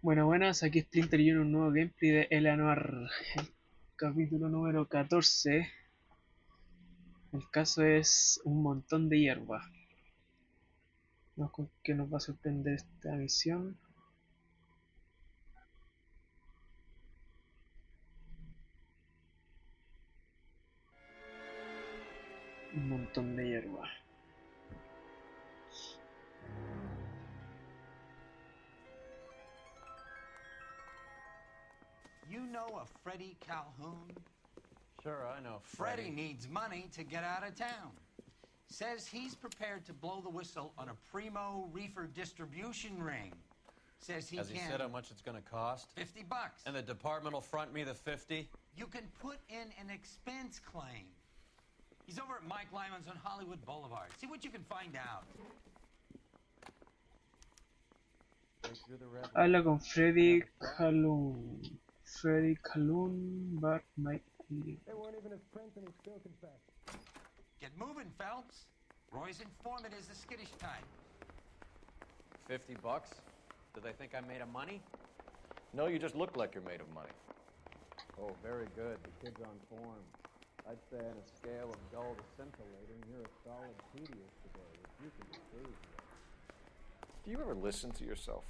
Bueno, buenas, aquí Splinter y un nuevo gameplay de NOIRE, el capítulo número 14. El caso es un montón de hierba. No sé con qué nos va a sorprender esta misión. Un montón de hierba. You know a Freddie Calhoun? Sure, I know Freddie needs money to get out of town. Says he's prepared to blow the whistle on a primo reefer distribution ring. Says he Has can... he said how much it's gonna cost? $50. And the department will front me the 50? You can put in an expense claim. He's over at Mike Lyman's on Hollywood Boulevard. See what you can find out. Habla con Freddie Calhoun. Freddie Calhoun, but Mike. They weren't even his prints and he still confessed. Get moving, Phelps. Roy's informant is the skittish type. $50? Do they think I'm made of money? No, you just look like you're made of money. Oh, very good. The kid's on form. I'd say on a scale of dull to scintillating, you're a solid tedious today, if you can save it. Do you ever listen to yourself?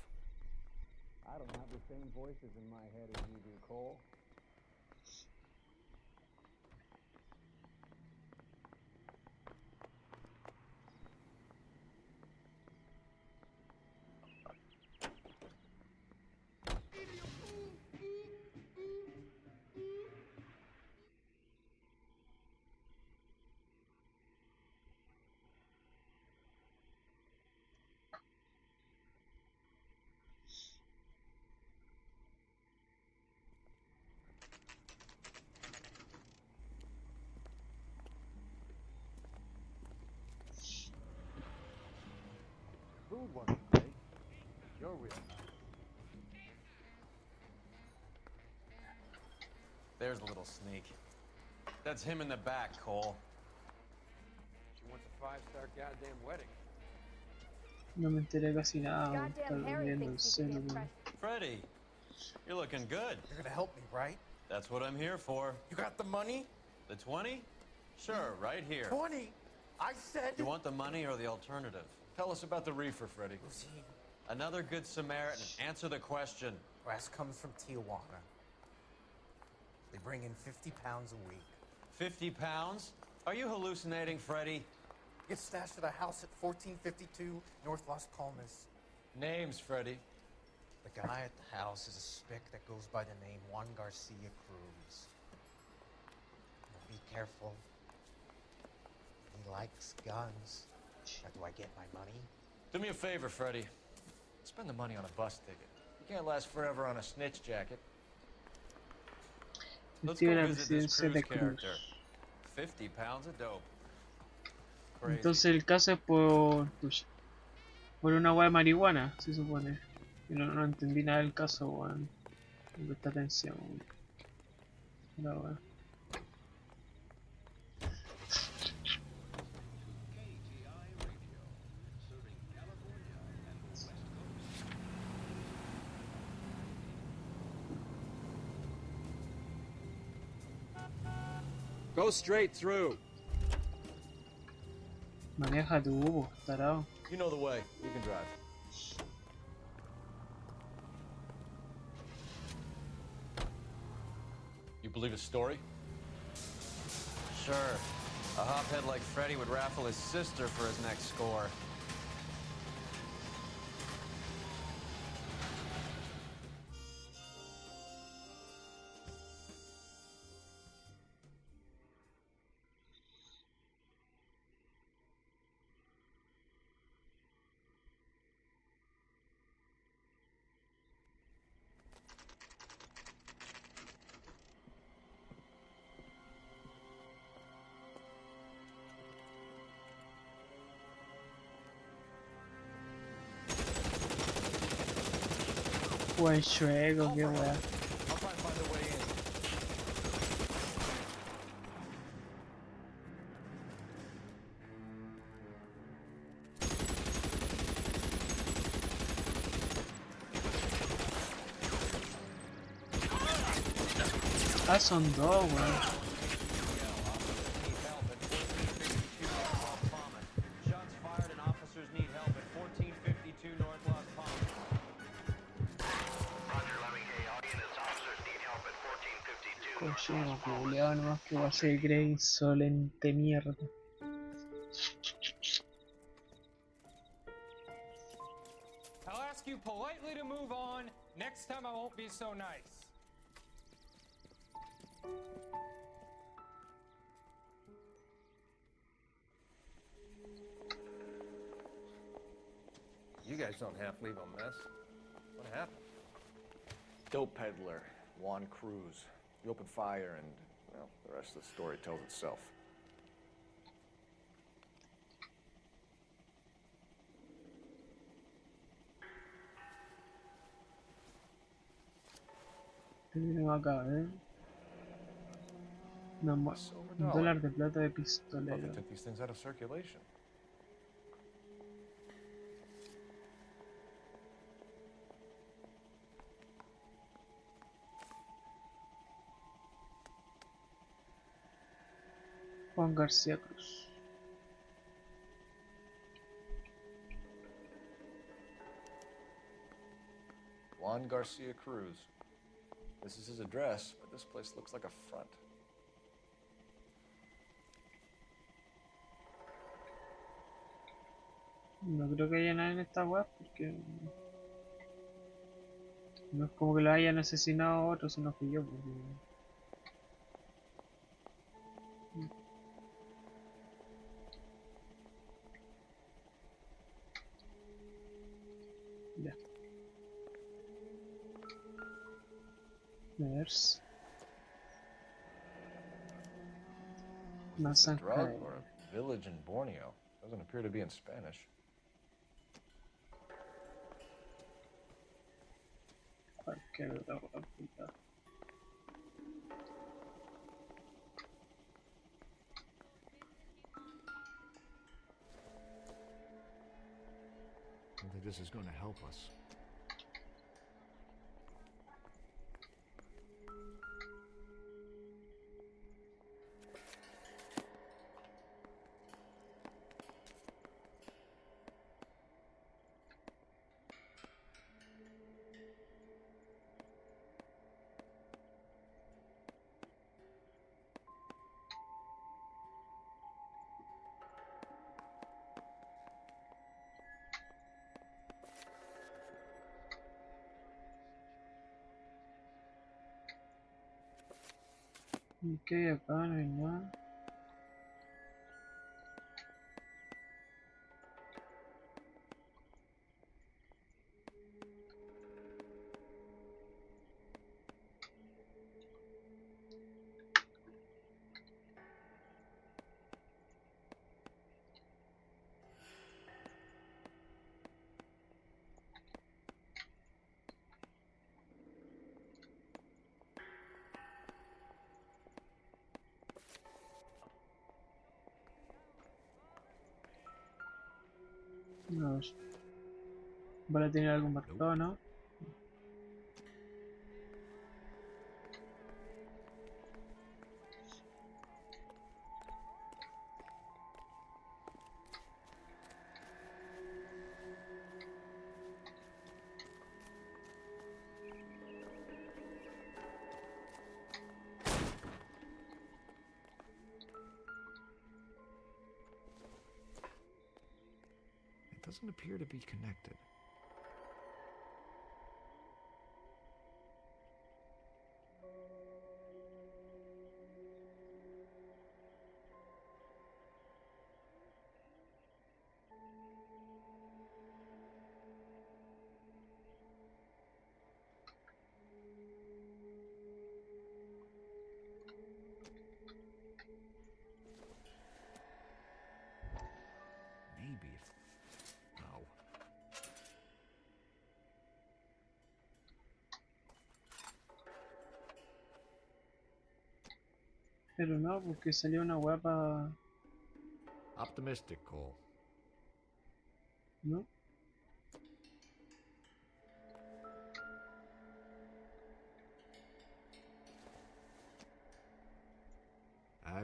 I don't have the same voices in my head as you do, Cole. Food wasn't great. You're real nice. There's a little sneak. That's him in the back, Cole. She wants a 5-star goddamn wedding. No me enteré casi nada. Goddamn Harry thinks he can get fresh. Freddie, you're looking good. You're gonna help me, right? That's what I'm here for. You got the money? The 20? Sure, right here. 20? I said... You want the money or the alternative? Tell us about the reefer, Freddie. Who's he? Another good Samaritan. Answer the question. Brass comes from Tijuana. They bring in 50 pounds a week. 50 pounds? Are you hallucinating, Freddie? Gets stashed at a house at 1452 North Las Palmas. Names, Freddie. The guy at the house is a spick that goes by the name Juan Garcia Cruz. Now be careful. He likes guns. Now, do I get my money? Do me a favor, Freddie. Spend the money on a bus ticket. You can't last forever on a snitch jacket. Let's Tiene go la visit this residencia de Cruz character. Cruz. 50 pounds of dope. Crazy. Entonces el caso es por una hueá de marihuana, se supone. Y no entendí nada del caso, weón. No presta atención, weón. La weá. Go straight through. Maneja tu po, tarado. You know the way. You can drive. You believe his story? Sure. A hophead like Freddie would raffle his sister for his next score. Buen chueco, qué weá. I'll try and find a way in. Ah, son dos, weón. Shots fired and officers need help at 1452 North Las Palmas. Cochino culeado nomás que va a ser Grey insolente mierda. I'll ask you politely to move on. Next time I won't be so nice. You guys don't half leave a mess. What happened? Dope peddler, Juan Cruz. He opened fire and, well, the rest of the story tells itself. Tenemos acá, Silver un dollar. dólar de plata de Thought they pistolero. took these things out of circulation. Juan García Cruz. Juan Garcia Cruz. This is his address, but this place looks like a front. No creo que haya nada en esta web porque no es como que lo hayan asesinado a otros, sino que yo. Porque... Ya. A ver. Is this a drug Masacre. or a village in Borneo? Doesn't appear to be in Spanish. Cualquier otra web, puta. I don't think this is going to help us. ¿Y qué hay acá? No hay nada. No, ¿vale tener algún marcado, no? It doesn't appear to be connected. Maybe if... No. Pero no, porque salió una guapa, Optimistic, Cole. ¿no?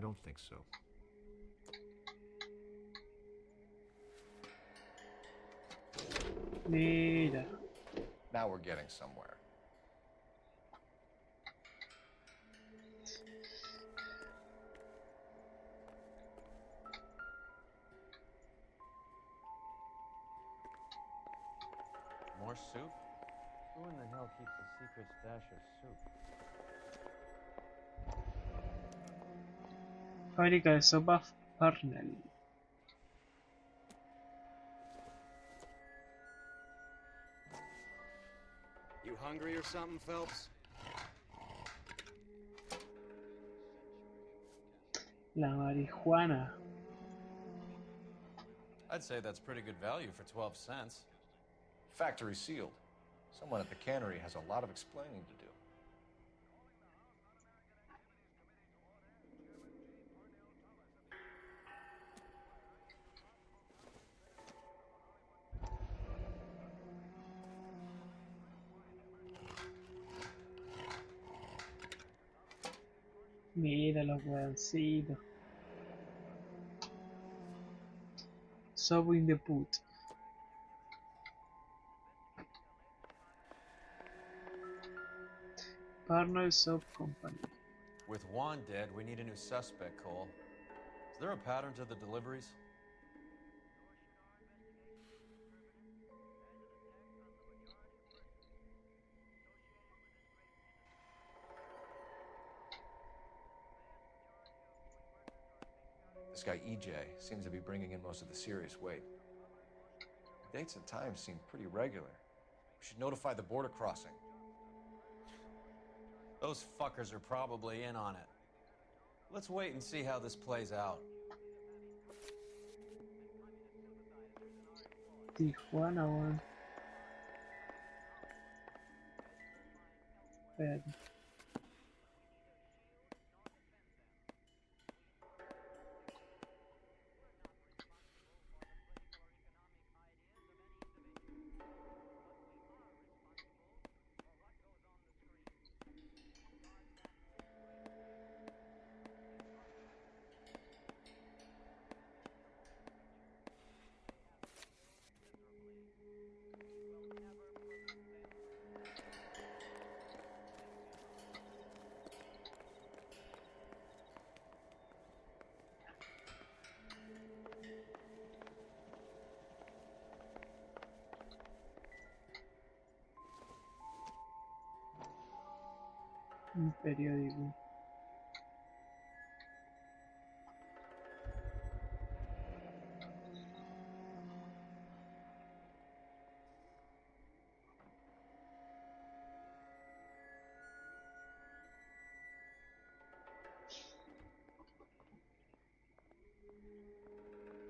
don't think so. Mira. Now we're getting somewhere. More soup? Who in the hell keeps a secret stash of soup? Fábrica de sopa Farnell. You hungry or something, Phelps? La marihuana. I'd say that's pretty good value for 12 cents. Factory sealed. Someone at the cannery has a lot of explaining to do. Mira los hueoncitos. Soap in the put. Parnell Soap Company. With Juan dead, we need a new suspect, Cole. Is there a pattern to the deliveries? This guy EJ seems to be bringing in most of the serious weight. The dates and times seem pretty regular. We should notify the border crossing. Those fuckers are probably in on it. Let's wait and see how this plays out. Tijuana, weón. Espérate. Un periódico.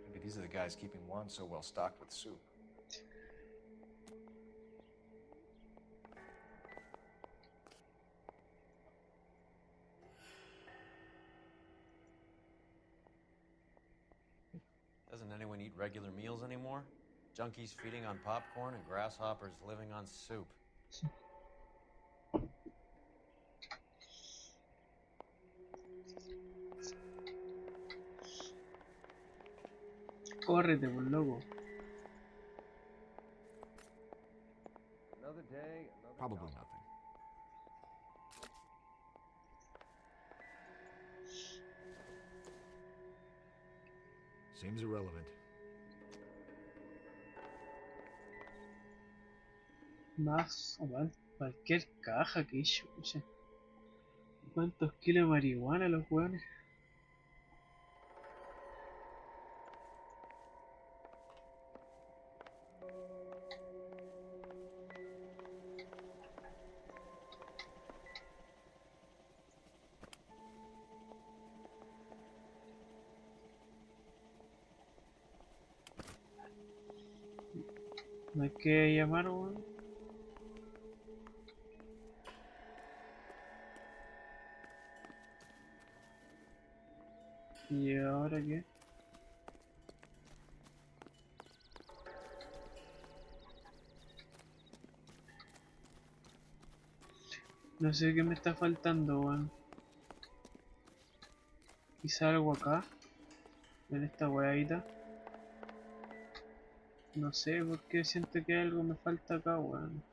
Maybe these are the guys keeping Juan so well stocked with soup. Doesn't anyone eat regular meals anymore? Junkies feeding on popcorn and grasshoppers living on soup. Córrete, por loco. Another day, another Probably dollar. nothing. Seems irrelevant. Más, weón. Cualquier caja que chucha. ¿Cuántos kilos de marihuana los weones? No hay que llamar, weón. ¿Y ahora qué? No sé qué me está faltando, weón. Quizá algo acá, en esta huevita. No sé por qué siento que algo me falta acá, weón.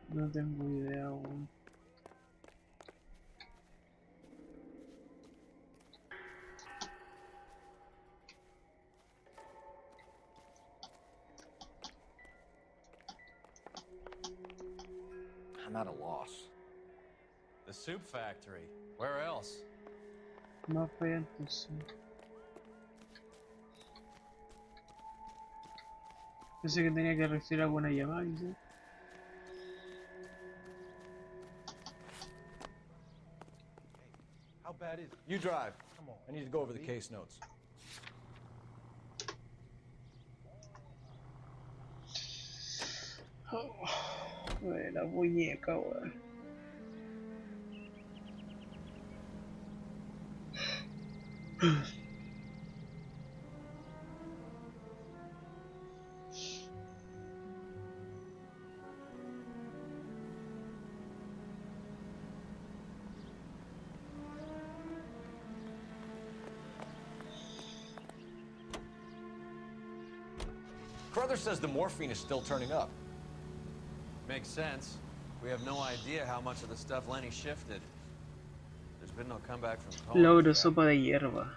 No tengo idea, weón. I'm at a loss. The soup factory. Where else? Más para allá entonces. Pensé que tenía que recibir alguna llamada, quizá. How bad is it? You drive. Come on. I need to go over the case notes. La muñeca, weón. Carruthers says the morphine is still turning up. Makes sense. We have no idea how much of the stuff Lenny shifted. There's been no comeback from Cohen. Logro sopa de hierba.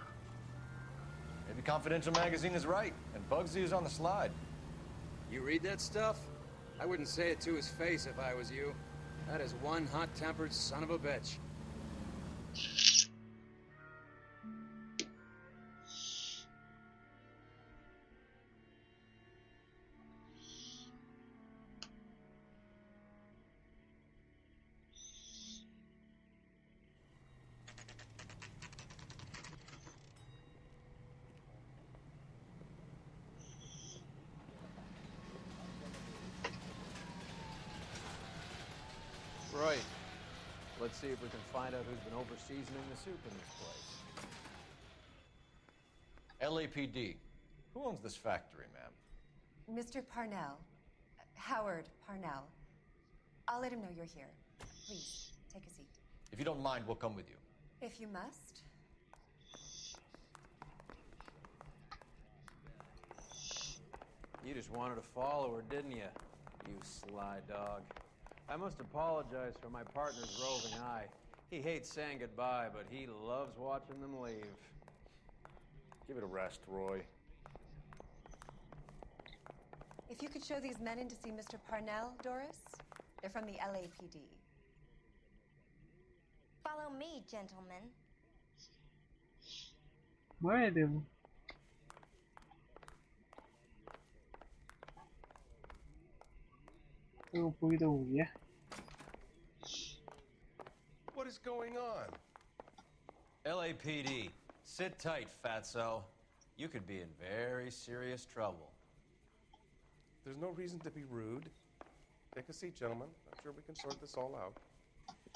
Maybe Confidential magazine is right, and Bugsy is on the slide. You read that stuff? I wouldn't say it to his face if I was you. That is one hot-tempered son of a bitch. Right. Let's see if we can find out who's been over-seasoning the soup in this place. LAPD. Who owns this factory, ma'am? Mr. Parnell. Howard Parnell. I'll let him know you're here. Please, take a seat. If you don't mind, we'll come with you. If you must. You just wanted to follow her, didn't you? You sly dog. I must apologize for my partner's roving eye. He hates saying goodbye, but he loves watching them leave. Give it a rest, Roy. If you could show these men in to see Mr. Parnell, Doris. They're from the LAPD. Follow me, gentlemen. Muévete, po. Tengo un poquito bugueado. What is going on? LAPD. Sit tight, fatso. You could be in very serious trouble. There's no reason to be rude. Take a seat, gentlemen. I'm sure we can sort this all out.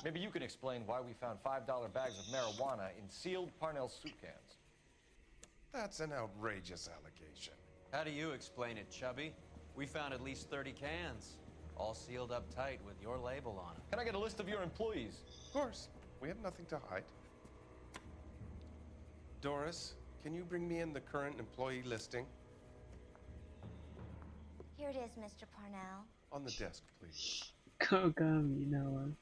Maybe you can explain why we found $5 bags of marijuana in sealed Parnell soup cans. That's an outrageous allegation. How do you explain it, Chubby? We found at least 30 cans, all sealed up tight with your label on it. Can I get a list of your employees? Of course. We have nothing to hide. Doris, can you bring me in the current employee listing? Here it is, Mr. Parnell. On the desk, please. ¿Cómo camina, weón?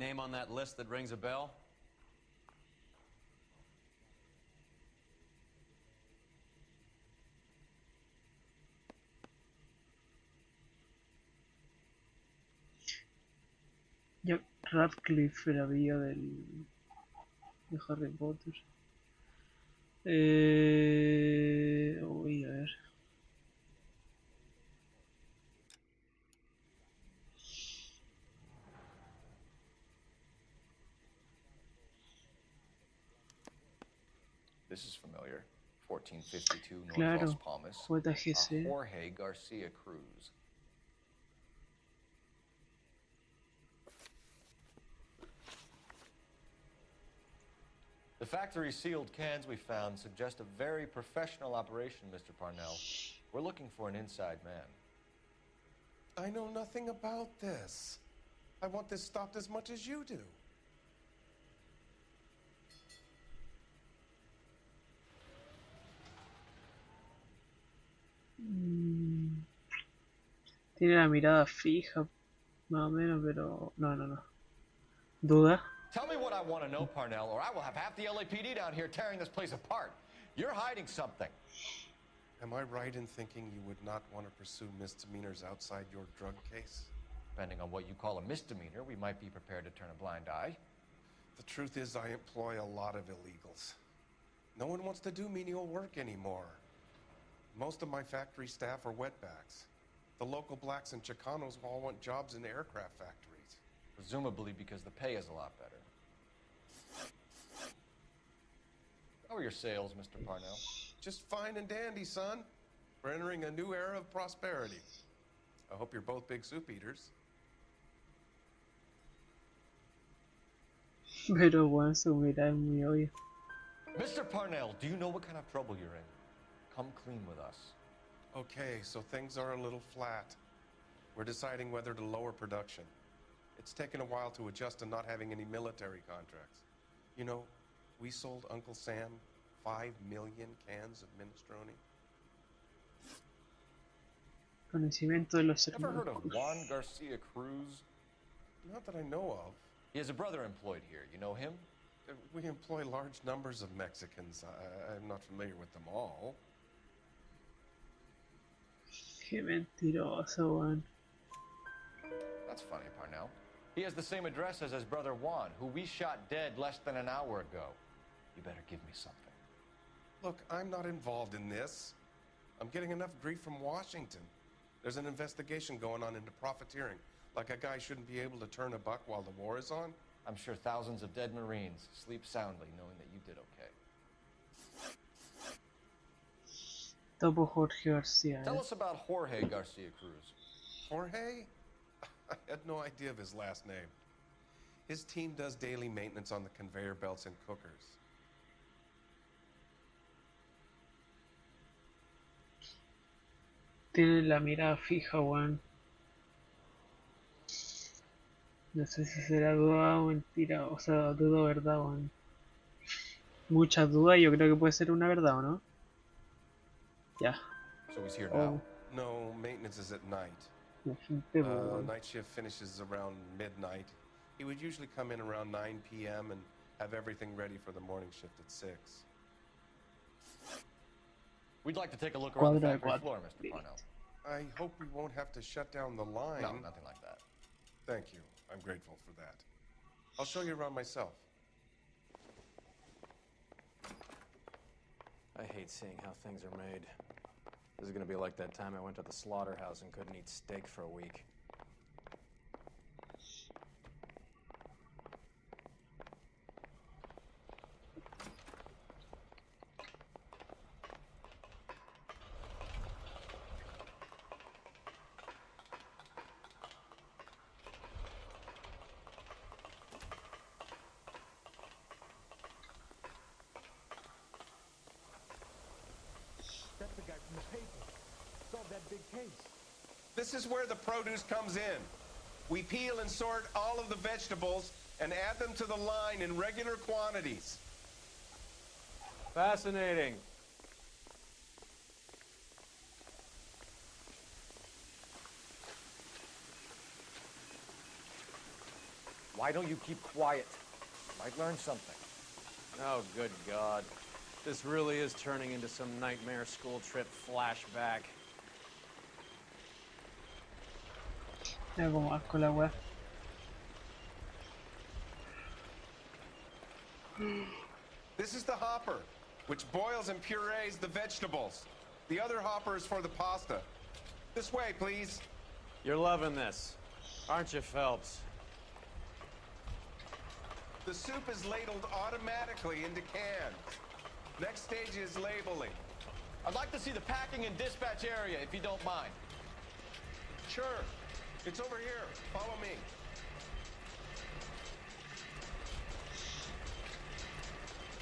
name on that list that rings a bell? Jack Radcliffe, el apellido de Harry Potter. Uy, a ver. This is familiar. 1452 North Claro, Las Palmas. JGC. Jorge Garcia Cruz. The factory sealed cans we found suggest a very professional operation, Mr. Parnell. We're looking for an inside man. I know nothing about this. I want this stopped as much as you do. Tiene la mirada fija, más o menos, pero... No. ¿Duda? Tell me what I want to know, Parnell, or I will have half the LAPD down here tearing this place apart. You're hiding something. Am I right in thinking you would not want to pursue misdemeanors outside your drug case? Depending on what you call a misdemeanor, we might be prepared to turn a blind eye. The truth is, I employ a lot of illegals. No one wants to do menial work anymore. Most of my factory staff are wetbacks. The local blacks and Chicanos all want jobs in the aircraft factories. Presumably because the pay is a lot better. How are your sales, Mr. Parnell? Just fine and dandy, son. We're entering a new era of prosperity. I hope you're both big soup eaters. Pero bueno, su mirada es muy obvia. Mr. Parnell, do you know what kind of trouble you're in? Come clean with us. Okay, so things are a little flat. We're deciding whether to lower production. It's taken a while to adjust to not having any military contracts. You know, we sold Uncle Sam 5 million cans of minestrone. Conocimiento de los Ever heard hermanos of Cruz. Juan Garcia Cruz? Not that I know of. He has a brother employed here. You know him? We employ large numbers of Mexicans. I'm not familiar with them all. Qué mentiroso, weón. That's funny, Parnell. He has the same address as his brother Juan, who we shot dead less than an hour ago. You better give me something. Look, I'm not involved in this. I'm getting enough grief from Washington. There's an investigation going on into profiteering. Like a guy shouldn't be able to turn a buck while the war is on. I'm sure thousands of dead Marines sleep soundly knowing that you did okay. Topo Jorge García. Tell us about Jorge Garcia Cruz. Jorge? I had no idea of his last name. His team does daily maintenance on the conveyor belts and cookers. Tiene la mirada fija, weón. No sé si será duda o mentira, o sea, duda o verdad, weón. Muchas dudas, yo creo que puede ser una verdad, ¿o no? Ya. So he's here now. No, maintenance is at night. La gente, weón. Night shift finishes around midnight. He would usually come in around 9 p.m. and have everything ready for the morning shift at 6. We'd like to take a look around the Cuadra de factory cuatro. floor, Mr. Parnell. I hope we won't have to shut down the line. No, nothing like that. Thank you. I'm grateful for that. I'll show you around myself. I hate seeing how things are made. This is gonna be like that time I went to the slaughterhouse and couldn't eat steak for a week. That's the guy from the paper. Solved that big case. This is where the produce comes in. We peel and sort all of the vegetables and add them to the line in regular quantities. Fascinating. Why don't you keep quiet? Might learn something. Oh, good God. This really is turning into some nightmare school trip flashback. Mira como asco la weá. This is the hopper, which boils and purees the vegetables. The other hopper is for the pasta. This way, please. You're loving this, aren't you, Phelps? The soup is ladled automatically into cans. Next stage is labeling. I'd like to see the packing and dispatch area, if you don't mind. Sure. It's over here. Follow me.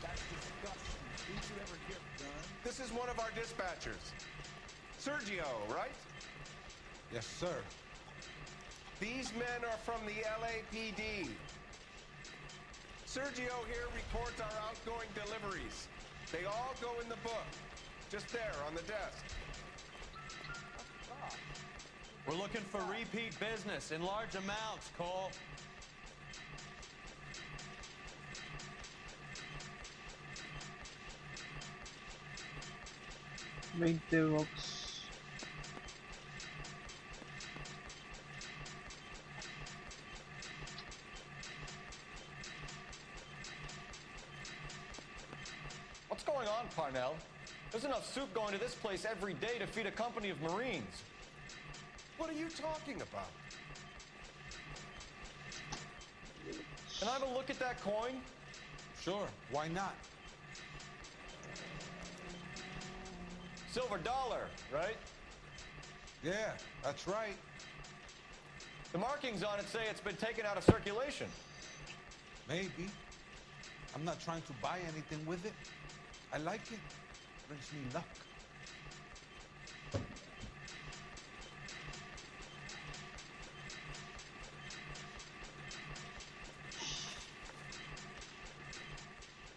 That's disgusting. Didn't you ever get done? This is one of our dispatchers. Sergio, right? Yes, sir. These men are from the LAPD. Sergio here reports our outgoing deliveries. They all go in the book. Just there on the desk. We're looking for repeat business in large amounts, Cole. $20. What's going on, Parnell? There's enough soup going to this place every day to feed a company of Marines. What are you talking about? Can I have a look at that coin? Sure, why not? Silver dollar, right? Yeah, that's right. The markings on it say it's been taken out of circulation. Maybe. I'm not trying to buy anything with it. I like it. Brings me luck.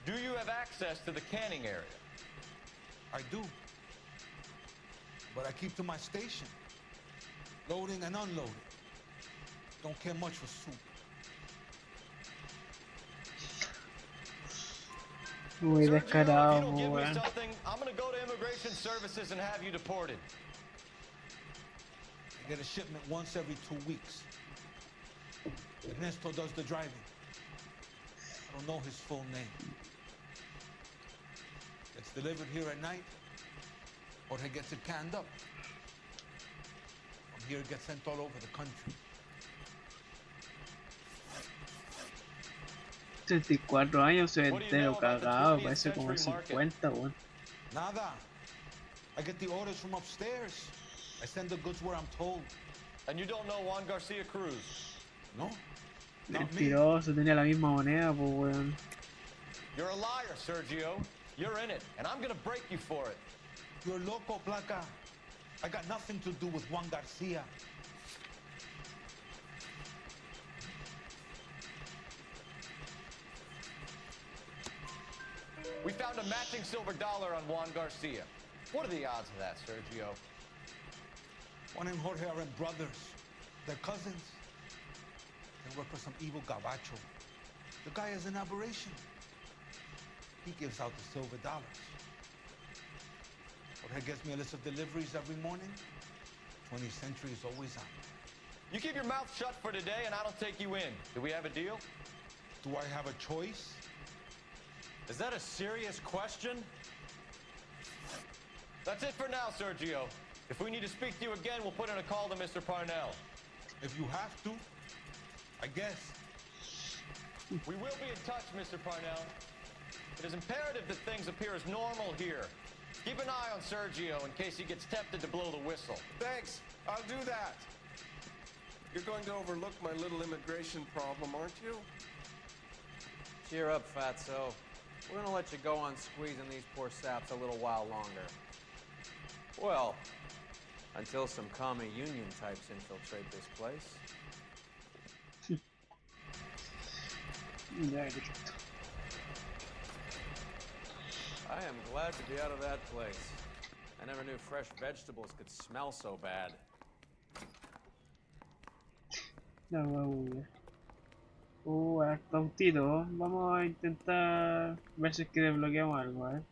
Do you have access to the canning area? I do. But I keep to my station. Loading and unloading. Don't care much for soup. Muy Sergio, if descarado, you don't give me weón. something, I'm gonna go to Immigration Services and have you deported. I get a shipment once every 2 weeks. Ernesto does the driving. I don't know his full name. It's delivered here at night, or he gets it canned up. From here it gets sent all over the country. 34 años, se ve entero cagado, parece como 50, weón. Nada. I get the orders from upstairs. I send the goods where I'm told. And you don't know Juan Garcia Cruz? No? Not me. Mentiroso, tenía la misma moneda, pues, weón. You're a liar, Sergio. You're in it, and I'm gonna break you for it. You're loco, Placa. I got nothing to do with Juan Garcia. We found a matching silver dollar on Juan Garcia. What are the odds of that, Sergio? Juan and Jorge are brothers. They're cousins. They work for some evil gabacho. The guy is an aberration. He gives out the silver dollars. Jorge gets me a list of deliveries every morning. 20th Century is always on. You keep your mouth shut for today, and I don't take you in. Do we have a deal? Do I have a choice? Is that a serious question? That's it for now, Sergio. If we need to speak to you again, we'll put in a call to Mr. Parnell. If you have to, I guess. We will be in touch, Mr. Parnell. It is imperative that things appear as normal here. Keep an eye on Sergio in case he gets tempted to blow the whistle. Thanks. I'll do that. You're going to overlook my little immigration problem, aren't you? Cheer up, Fatso. We're gonna let you go on squeezing these poor saps a little while longer. Well, until some commie union types infiltrate this place. Ya, listo. I am glad to be out of that place. I never knew fresh vegetables could smell so bad. La weá, weón. Harto autito. Vamos a intentar ver si es que desbloqueamos algo, ¿eh?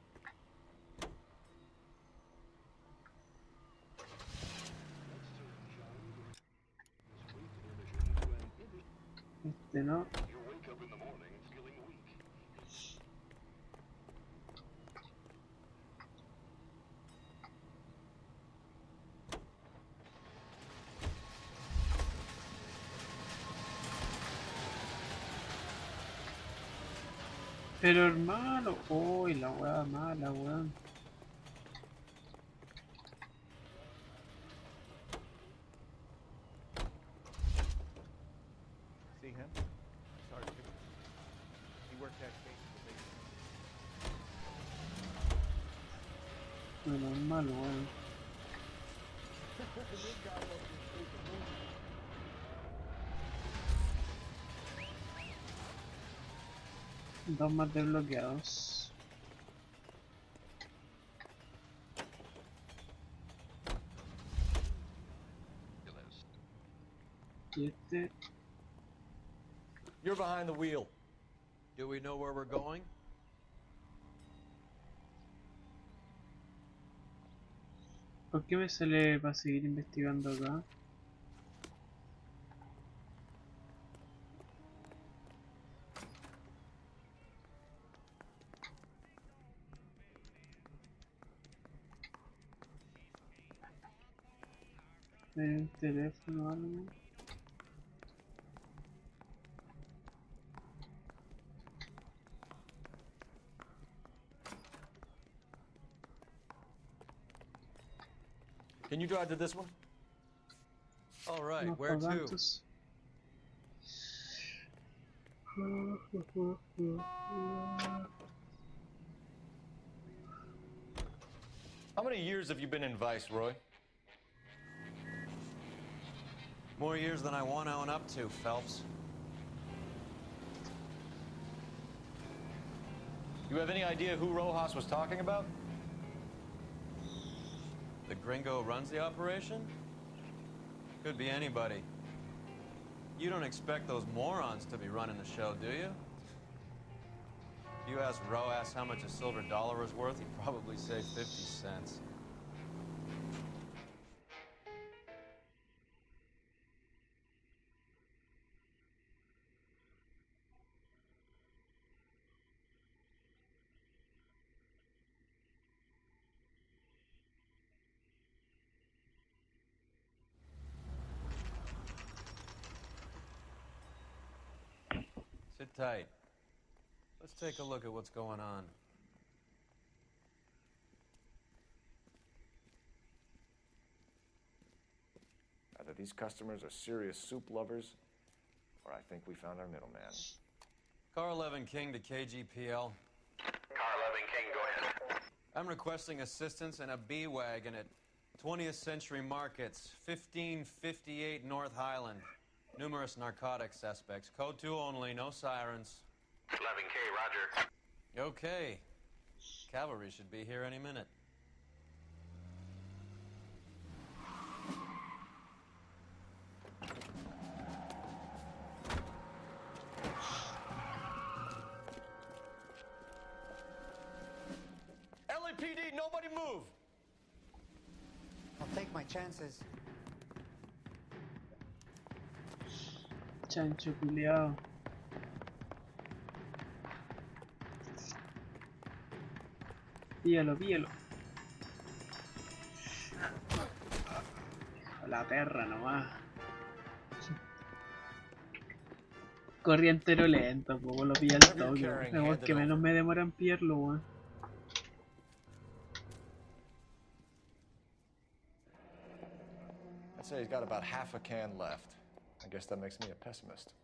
Este no. Pero hermano, uy, la weá mala, weón. See him? Sergeant. He worked that case for me. Menos mal, weón. Dos más desbloqueados. Y este. You're behind the wheel. Do we know where we're going? ¿Por qué me sale para seguir investigando acá? ¿El teléfono o algo? Can you drive to this one? All right, No where to? tantos. How many years have you been in Vice, Roy? More years than I want to own up to, Phelps. You have any idea who Rojas was talking about? The gringo runs the operation? Could be anybody. You don't expect those morons to be running the show, do you? If you ask Rojas how much a silver dollar is worth, he'd probably say 50 cents. Sit tight. Let's take a look at what's going on. Either these customers are serious soup lovers, or I think we found our middleman. Car 11 King to KGPL. Car 11 King, go ahead. I'm requesting assistance in a B-Wagon at 20th Century Markets, 1558 North Highland. Numerous narcotic suspects. Code 2 only, no sirens. 11K, roger. Okay. Cavalry should be here any minute. LAPD, nobody move! I'll take my chances. Chancho culiao. Píllalo, píllalo. Hijo de la perra nomás. Corrí entero lento, pues lo pilla al toque. Es que menos me demora en pillarlo, weón. I'd say he's got about half a can left. I guess that makes me a pessimist.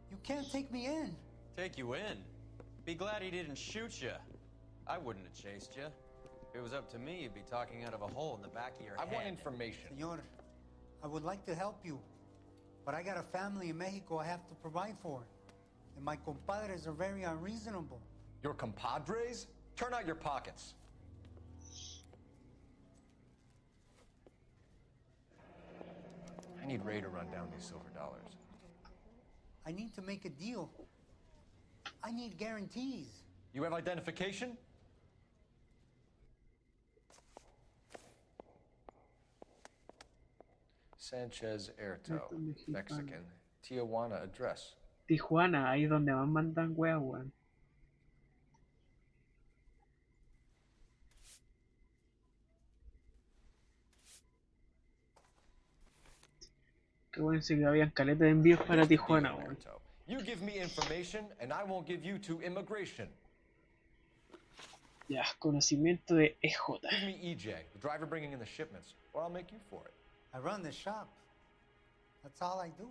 You can't take me in. Take you in? Be glad he didn't shoot you. I wouldn't have chased you. If it was up to me, you'd be talking out of a hole in the back of your head. I want information. Senor, I would like to help you, but I got a family in Mexico I have to provide for. And my compadres are very unreasonable. Your compadres? Turn out your pockets. I need Ray to run down these silver dollars. I need to make a deal. I need guarantees. You have identification? Sanchez Erto, Mexican. Tijuana address. Tijuana, ahí donde más mandan weas, weón. Acuérdense que habían caletas de envíos para Tijuana, weón. You give me information and I won't give you to immigration. Ya, conocimiento de EJ. Give me EJ, the driver bringing in the shipments, or I'll make you for it. I run the shop. That's all I do.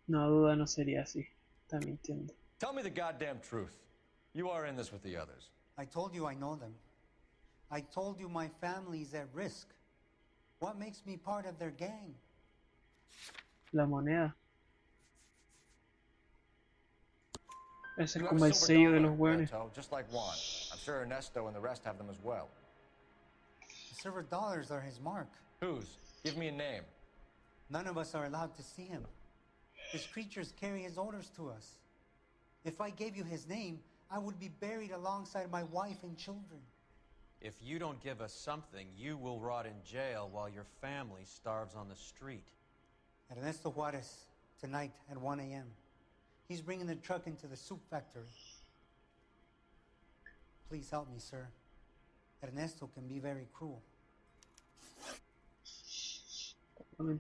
No duda, no sería así. Está mintiendo. Tell me the goddamn truth. You are in this with the others. I told you I know them. I told you my family's at risk. What makes me part of their gang? La moneda. Es You have como a el silver sello de dollar, los hueones. Erto, just like Juan. I'm sure Ernesto and the rest have them as well. The silver dollars are his mark. Whose? Give me a name. None of us are allowed to see him. His creatures carry his orders to us. If I gave you his name, I would be buried alongside my wife and children. If you don't give us something, you will rot in jail while your family starves on the street. Ernesto Juarez, tonight at 1 a.m. He's bringing the truck into the soup factory. Please help me, sir. Ernesto can be very cruel.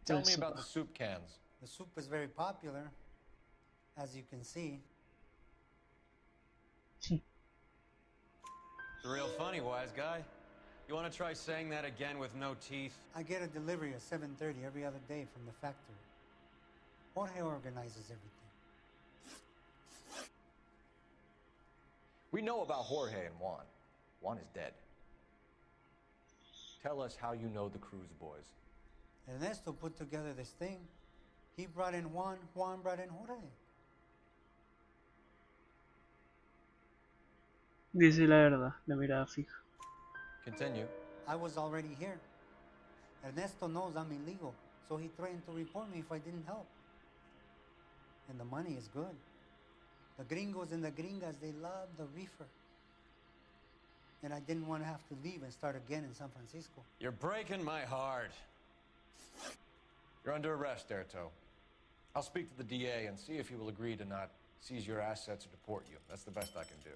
Tell me about the soup cans. The soup is very popular, as you can see. It's real funny, wise guy. You want to try saying that again with no teeth? I get a delivery at 7:30 every other day from the factory. Jorge organizes everything. We know about Jorge and Juan. Juan is dead. Tell us how you know the Cruz boys. Ernesto put together this thing. He brought in Juan, Juan brought in Jorge. Dice la verdad, la mirada fija. Continue. I was already here. Ernesto knows I'm illegal, so he threatened to report me if I didn't help. And the money is good. The gringos and the gringas, they love the reefer. And I didn't want to have to leave and start again in San Francisco. You're breaking my heart. You're under arrest, Erto. I'll speak to the DA and see if he will agree to not seize your assets or deport you. That's the best I can do.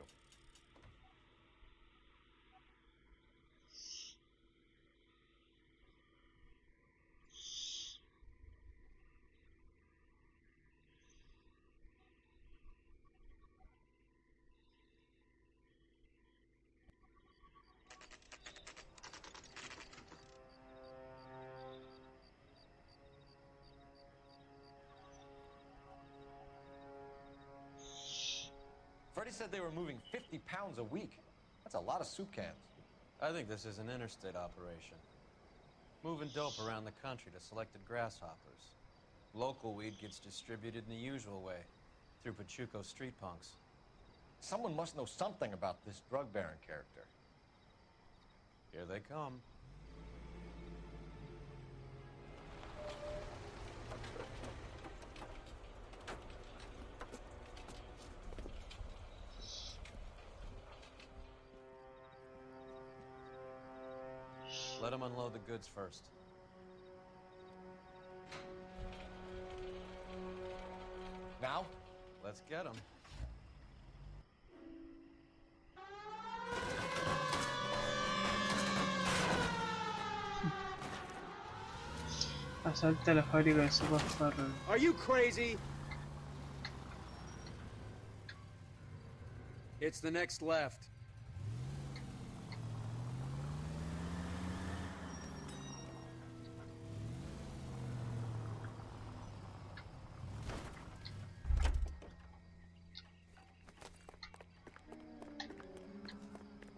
Freddie said they were moving 50 pounds a week. That's a lot of soup cans. I think this is an interstate operation. Moving dope around the country to selected grasshoppers. Local weed gets distributed in the usual way, through Pachuco street punks. Someone must know something about this drug baron character. Here they come. Let them unload the goods first. Now? Let's get them. Asalta la fábrica de sopas Farrell. Are you crazy? It's the next left.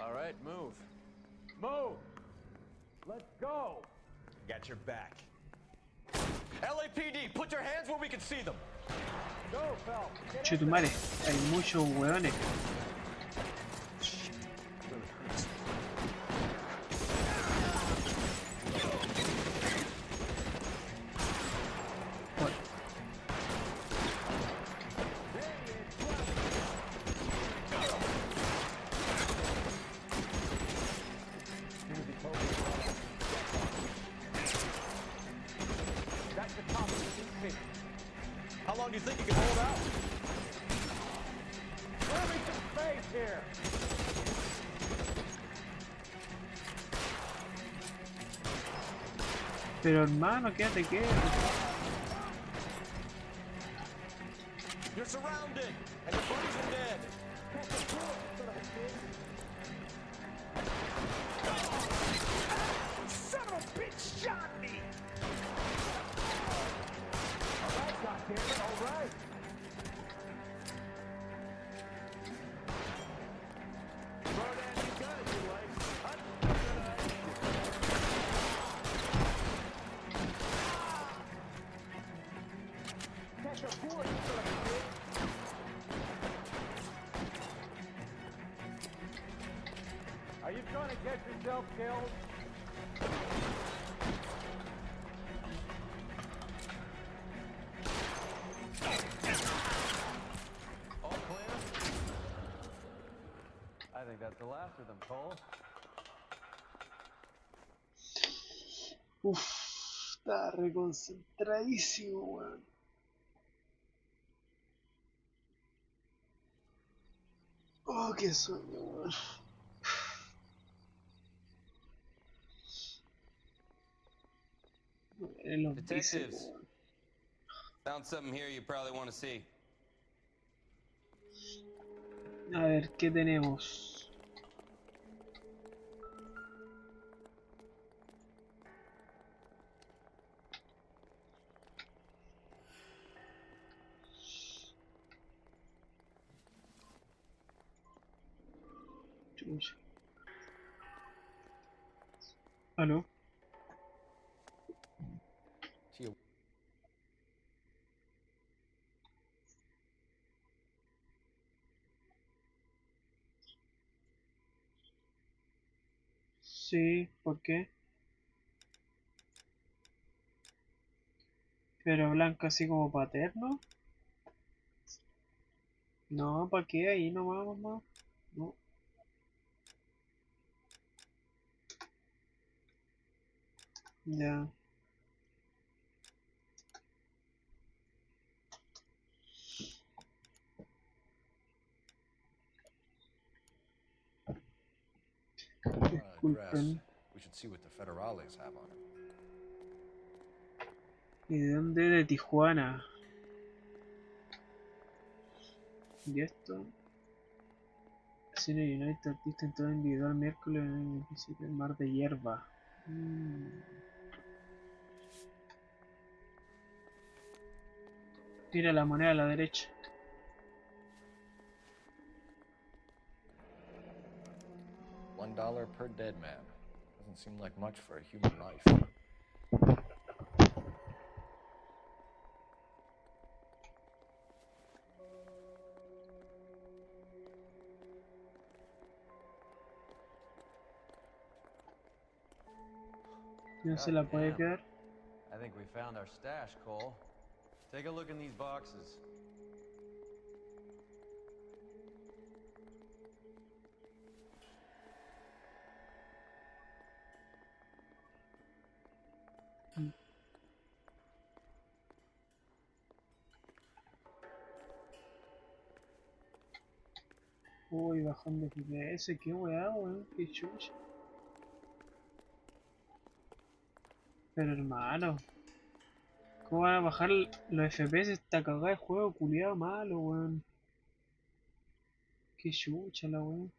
All right, move. Move! Let's go! Got your back. LAPD, put your hands where we can see them! Chetumare, hay muchos hueones. long do you think you can hold out? Moving some space here. Pero hermano, quédate quieto. You're surrounded, and your buddies are dead. Son of a bitch shot me! All right, goddammit, all right. Throw down your gun if you like. Catch a bullet, you son of a bitch. Are you trying to get yourself killed? All clear? I think that's the last of them, Cole. Uff, está reconcentradísimo, weón. Oh, qué sueño, weón. En los bíceps, Detectives, weón. found something here you probably want to see. A ver, ¿qué tenemos? Chucha. ¿Aló? Sí, ¿por qué? Pero blanco así como paterno. No, ¿para qué? Ahí nomás, mamá. No, ya. Address. Disculpen. We should see what the federales have on it. ¿Y de dónde? De Tijuana. ¿Y esto? Cine United, artista entrada individual miércoles en el principio del mar de hierba. Mira la moneda a la derecha. $1 per dead man. Doesn't seem like much for a human life. No se la puede Goddamn. quedar. I think we found our stash, Cole. Take a look in these boxes. Uy, bajando FPS, qué weá, weón, qué chucha. Pero hermano, ¿cómo van a bajar los FPS? Esta cagada de juego culiado malo, weón. Qué chucha la weón.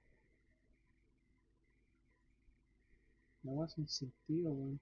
La weá sin sentido, weón.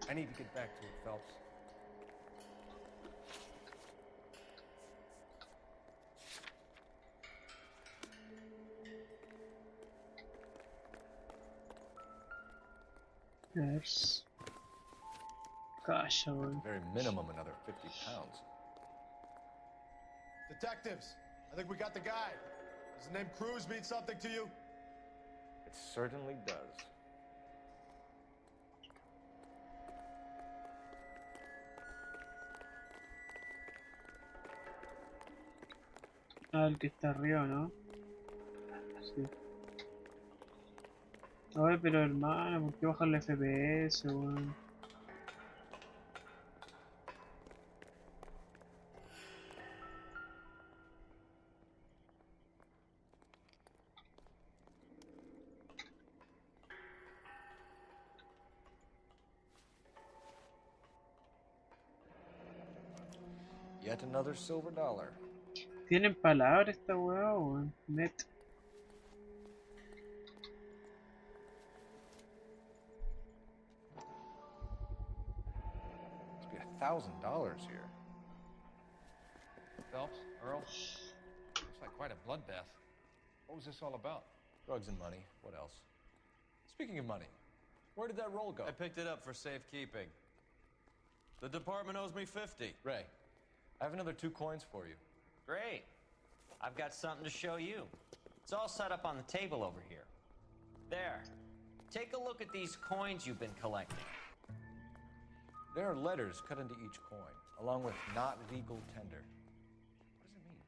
I need to get back to it, Phelps. There's gosh, At the very minimum, another 50 pounds. Detectives, I think we got the guy. Does the name Cruz mean something to you? It certainly does. Ah, el que está arriba, ¿no? Sí. Oye, pero hermano, ¿por qué bajar el FPS, weón? Yet another silver dollar. Tienen palabras esta weá, weón. Net. Must be $1,000 here. Phelps, Earl, looks like quite a bloodbath. What was this all about? Drugs and money. What else? Speaking of money, where did that roll go? I picked it up for safekeeping. The department owes me 50. Ray, I have another 2 coins for you. Great. I've got something to show you. It's all set up on the table over here. There. Take a look at these coins you've been collecting. There are letters cut into each coin, along with not legal tender. What does it mean?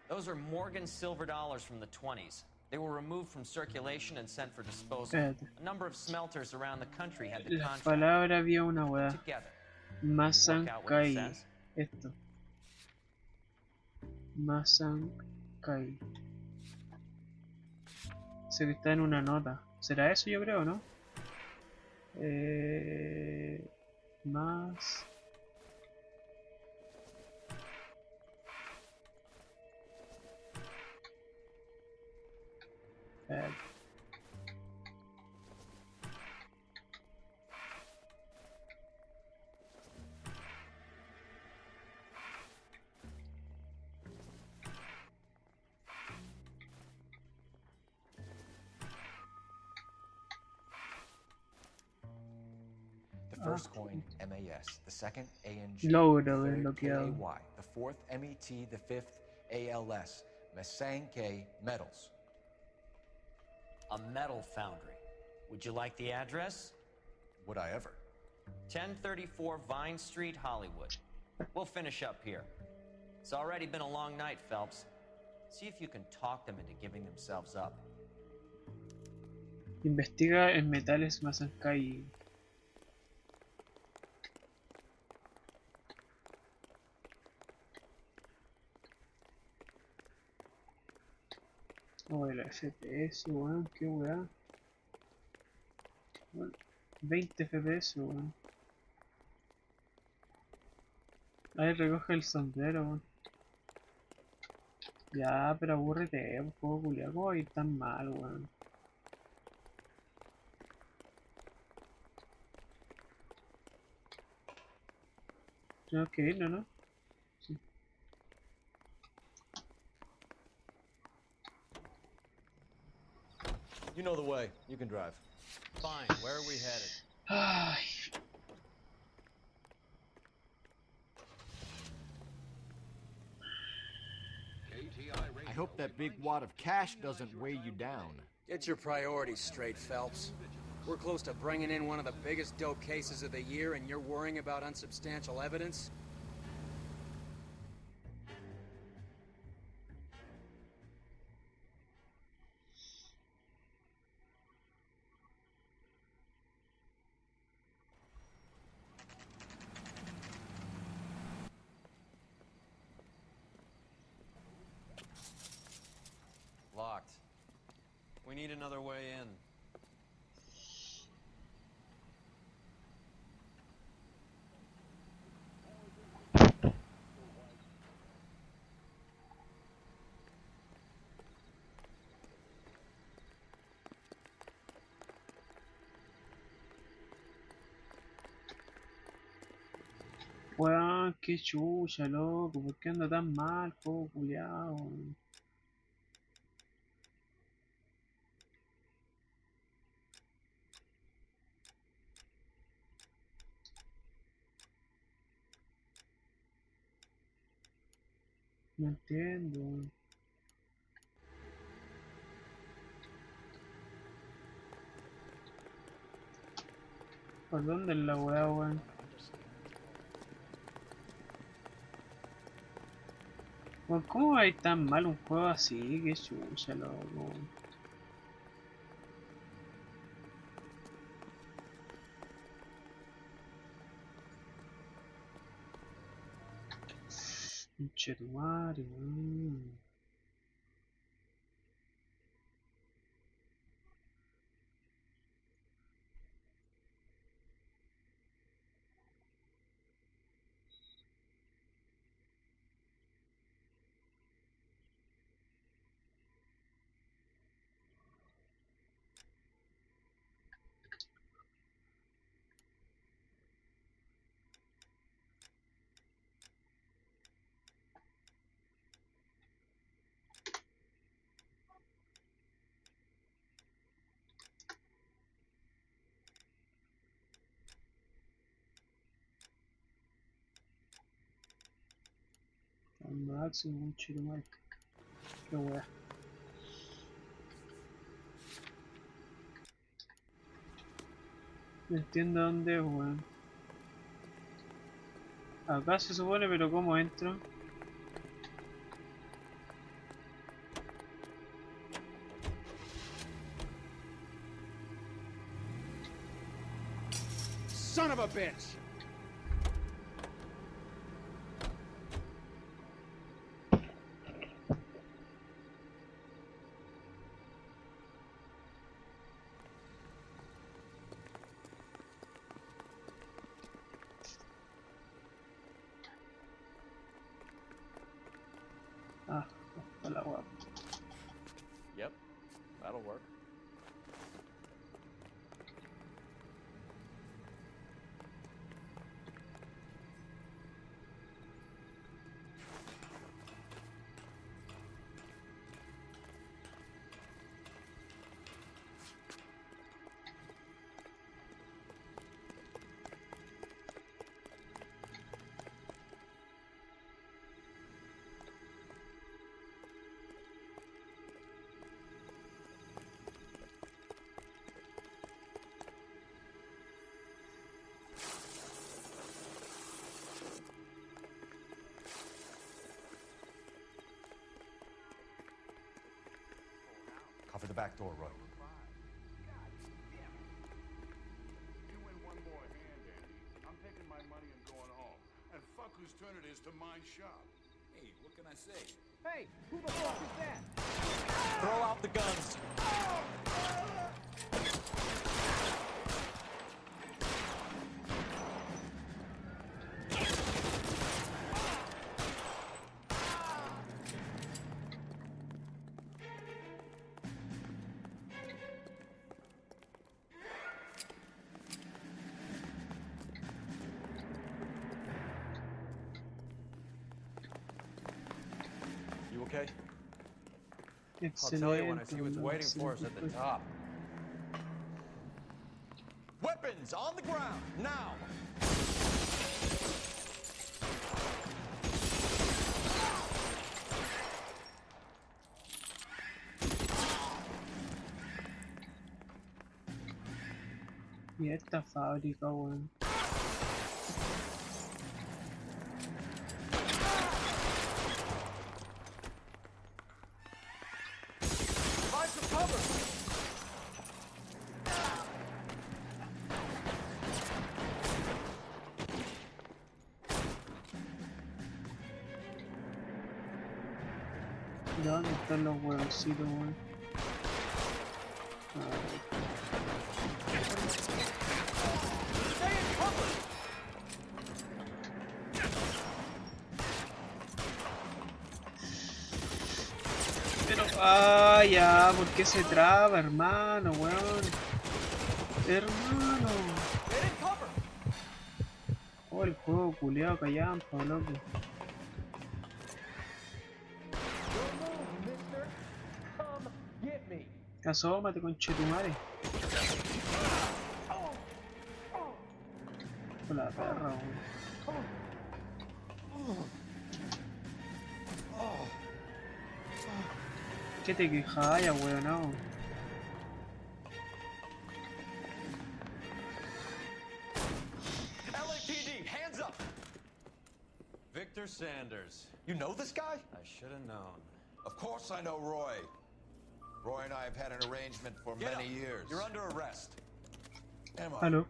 Those are Morgan silver dollars from the 20s. They were removed from circulation and sent for disposal. A number of smelters around the country had the Las contract. palabras había una weá. Together. Masankai. Esto. Masankai. Sé que está en una nota. ¿Será eso? Yo creo, ¿no? Más. The first coin, MAS. The second, ANG. Logro The third, desbloqueado. KAY. The fourth, MET. The fifth, ALS. Masanke Metals. A metal foundry. Would you like the address? Would I ever? 1034 Vine Street, Hollywood. We'll finish up here. It's already been a long night, Phelps. See if you can talk them into giving themselves up. Investiga en metales Masankai. Oh, el FPS, weón, qué weá. Bueno, 20 FPS, weón. Ahí recoge el sombrero, weón. Ya, pero aburrete, un juego culiao, ¿cómo va a ir tan mal, weón? Tenemos que irnos, ¿no? Sí. You know the way. You can drive. Fine. Where are we headed? Ay. I hope that big wad of cash doesn't weigh you down. Get your priorities straight, Phelps. We're close to bringing in one of the biggest dope cases of the year, and you're worrying about unsubstantial evidence? Locked. We need another way in. Weón, qué chucha, loco, ¿por qué anda tan mal, juego culiao? No entiendo. ¿Por dónde es la weá, weón? Weón, ¿cómo va a ir tan mal un juego así? Que chucha, loco. Conchetumare, weón. Al máximo, conchetumare. Qué weá. No entiendo dónde es, weón. Acá se supone, pero ¿cómo entro? Son of a bitch! Ah, está la weá. Yep, that'll work. Cover the back door, Roy. You win one more hand, Andy. I'm taking my money and going home. And fuck whose turn it is to mind shop. Hey, what can I say? Hey, who the fuck is that? Throw out the guns. You okay? I'll Excelente. tell you when I see what's waiting for us at the top. Weapons on the ground, now! Y esta fábrica, weón. Find some cover! ¿De dónde están los huevoncitos, weón? Pero, ya, ¿por qué se traba, hermano, weón? Hermano. Oh, el juego culeado callampa, loco. Asómate, conchetumare. Con la perra, weón. ¿Qué te quejas, ya, weón? No. LAPD, hands up! Victor Sanders. You know this guy? I should have known. Of course I know Roy. Roy and I have had an arrangement for Get many up. years. You're under arrest. Am I? Hello.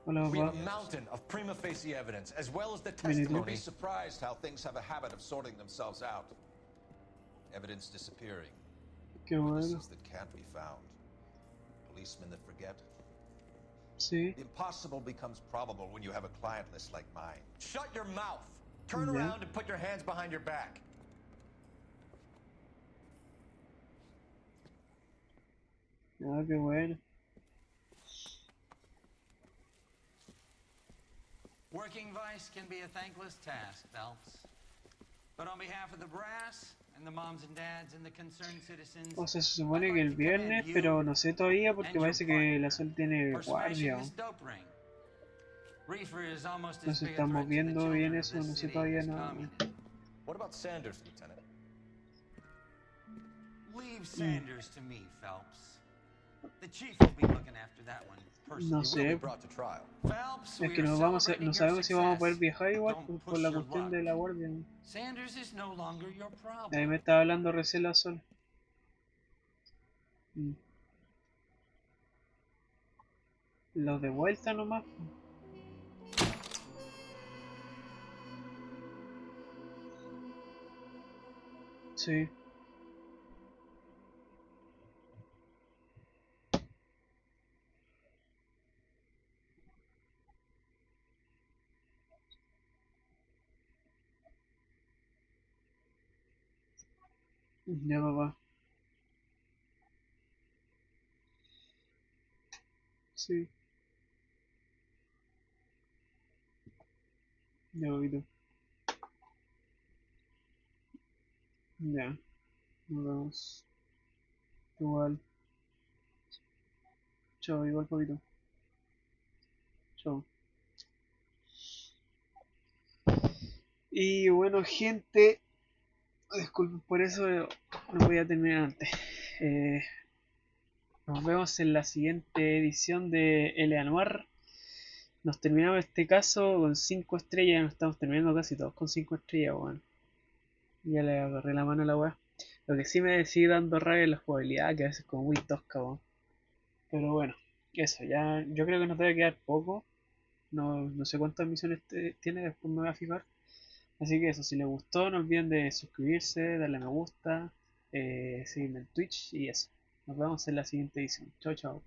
Hola, We have papá. a mountain of prima facie evidence, as well as the Mini You'd testimony. be surprised how things have a habit of sorting themselves out. Evidence disappearing. Qué bueno. Witnesses that can't be found. Policemen that forget. Sí. The impossible becomes probable when you have a client list like mine. Shut your mouth. Turn Yeah. around and put your hands behind your back. Ah, qué bueno. Working vice can be a thankless task, Phelps. But on behalf of the brass and the moms and dads and the concerned citizens, O sea, se supone que el viernes, pero no sé todavía porque parece que la Sol tiene for smashing guardia. this dope ring. Reefer is almost No as se big a estamos threat to the viendo children bien of eso, this no sé city todavía as nada. communism. What about Sanders, Lieutenant? Leave Sanders to me, Phelps. The chief will be looking after that one personally. No He will be sé. brought to trial. Phelps, Es we que are no vamos a, celebrating no your sabemos si vamos a poder success. viajar igual Don't por push la your cuestión luck. de la guardia. Sanders is no longer your problem. Ahí me estaba hablando recién la Sol. Los de vuelta nomás. Sí. Ya, papá. Sí. Ya, papito. Ya. Nos vemos. Igual. Chao, igual, papito. Chao. Y bueno, gente, disculpen por eso, no podía terminar antes. Nos vemos en la siguiente edición de NOIRE. Nos terminamos este caso con 5 estrellas, nos estamos terminando casi todos con 5 estrellas, weón. Ya le agarré la mano a la weá. Lo que sí me sigue dando rabia es la jugabilidad, que a veces es como muy tosca, weón. Pero bueno, eso, ya yo creo que nos debe quedar poco. No sé cuántas misiones tiene, después me voy a fijar. Así que eso, si les gustó, no olviden de suscribirse, darle a me gusta, seguirme en Twitch y eso. Nos vemos en la siguiente edición. Chao, chao.